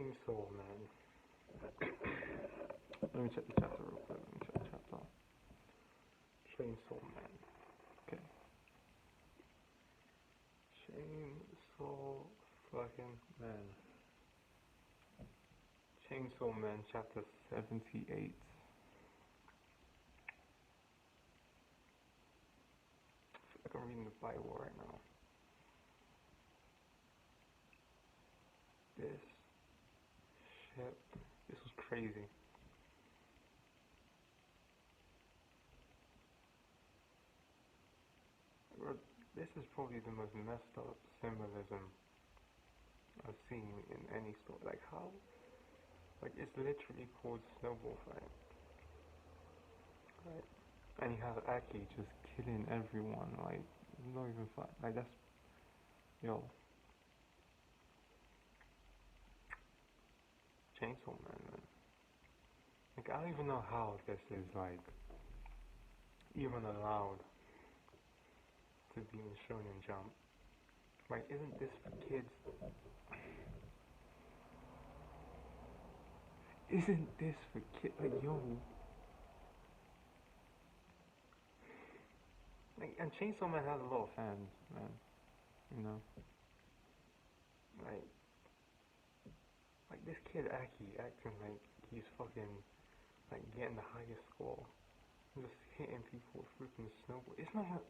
Chainsaw Man. Let me check the chapter real quick. Let me check the chapter. Chainsaw Man. Okay. Chainsaw fucking Man. Chainsaw Man, chapter 78. I feel like I'm reading the Bible right now. This shit. This was crazy. This is probably the most messed up symbolism I've seen in any story. Like how? Like it's literally called snowball fight. Right? And you have Aki just killing everyone. Like not even fun. Like that's yo. Chainsaw Man. Like I don't even know how this is like even allowed to be in Shonen Jump. Like isn't this for kids? Isn't this for kids? Like yo. Like and Chainsaw Man has a lot of fans, man. You know. Like this kid Aki acting like he's fucking like getting the highest score. Just hitting people with freaking snowball. It's not how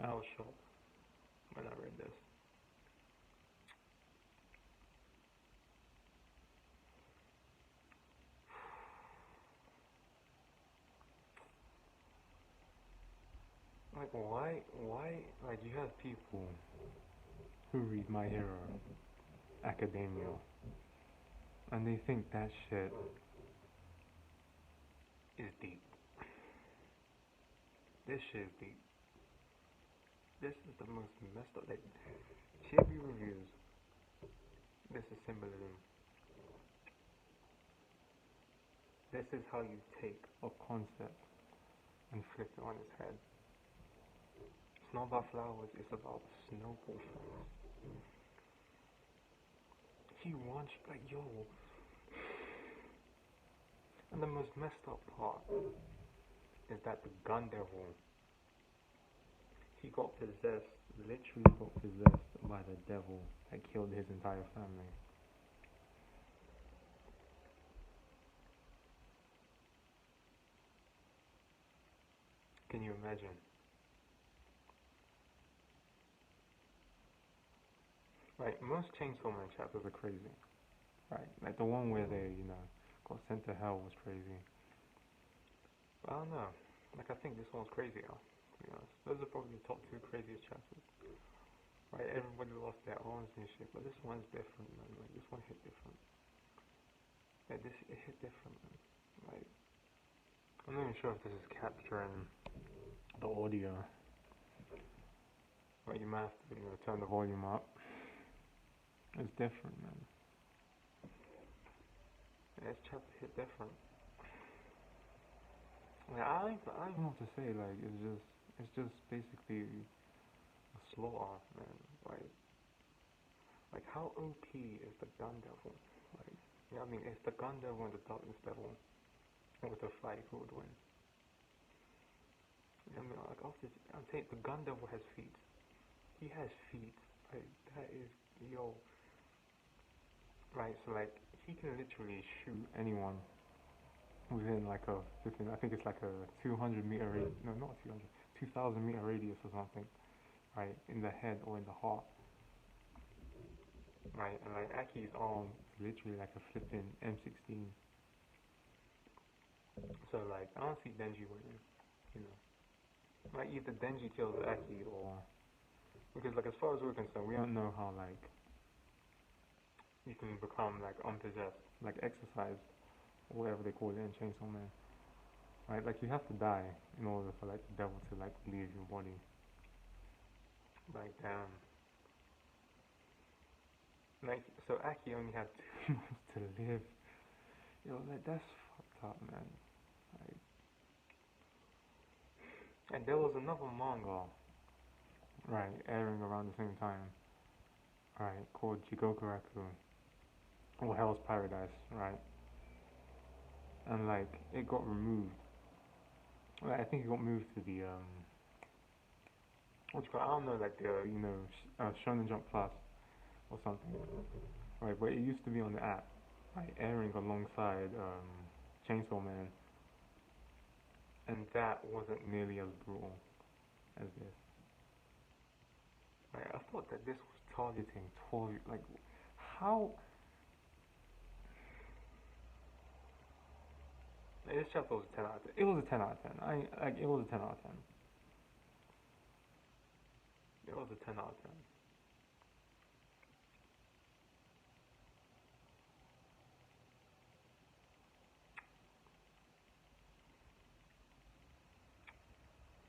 I was shocked when I read this. Like why like you have people who read My Hero Academia and they think that shit is deep. This shit is deep. This is the most messed up. Like Chibi reviews. This is symbolism. This is how you take a concept and flip it on its head. It's not about flowers. It's about snowball fights. He wants like yo. And the most messed up part is that the gun devil, he got possessed, literally got possessed by the devil that killed his entire family. Can you imagine? Right, most Chainsaw Man chapters are crazy. Right, like the one where they, got sent to hell was crazy. But I don't know. Like I think this one's crazier, to be honest. Those are probably the top two craziest chapters. Right, everybody lost their arms and shit, but this one's different, man. Like this one hit different. Like this, it hit different, man. Like I'm not even sure if this is capturing the audio. But you might have to, turn the volume up. It's different, man. Yeah, this chapter hit different. Like, I don't know what to say. Like it's just basically a slaughter, man. Like how OP is the gun devil? Like, you know what I mean? If the gun devil and the darkness devil were to fight, who would win? You know what I mean? Like after, I'm saying the gun devil has feet. He has feet. Like that is yo. Right, so like he can literally shoot anyone within like a 15, I think it's like a 200 meter radius, no, not 200, 2000 meter radius or something, right, in the head or in the heart, right, and like Aki's arm is literally like a flipping M16. So like I don't see Denji winning, you know, like either Denji kills Aki or, because like as far as we're concerned, we don't know how like you can become like unpossessed, like exercised, or whatever they call it in Chainsaw Man. Right, like you have to die in order for like the devil to like leave your body. Like damn. Like so Aki only had 2 months to live. Yo, like that's fucked up, man. Like And there was another manga, right, airing around the same time, right, called Jigokuraku, or Hell's Paradise, right? And like it got removed. Like, I think it got moved to the what you call? I don't know, like the Shonen Jump Plus or something, right? But it used to be on the app, right, airing alongside Chainsaw Man, and that wasn't nearly as brutal as this. Right? I thought that this was targeting 12, like how. Like, this chapter was a 10 out of 10. It was a 10 out of 10. It was a 10 out of 10. It was a 10 out of 10.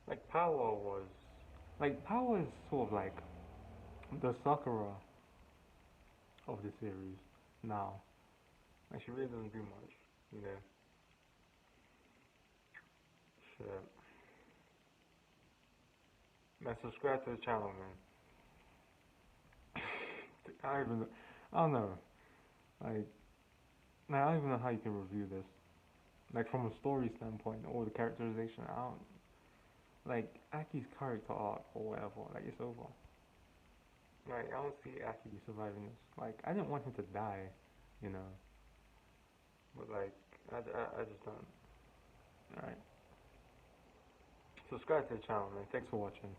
Like Power is sort of like the Sakura of the series now. Like, she really doesn't do much, you know. Shit. Man, subscribe to the channel, man. I don't even, I don't know. Like, man, I don't even know how you can review this. Like, from a story standpoint or the characterization, I don't. Like, Aki's character arc or whatever, like, it's over. Like, I don't see Aki surviving this. Like, I didn't want him to die, you know. But, like, I just don't. Alright. Subscribe to the channel, man. Thanks for watching.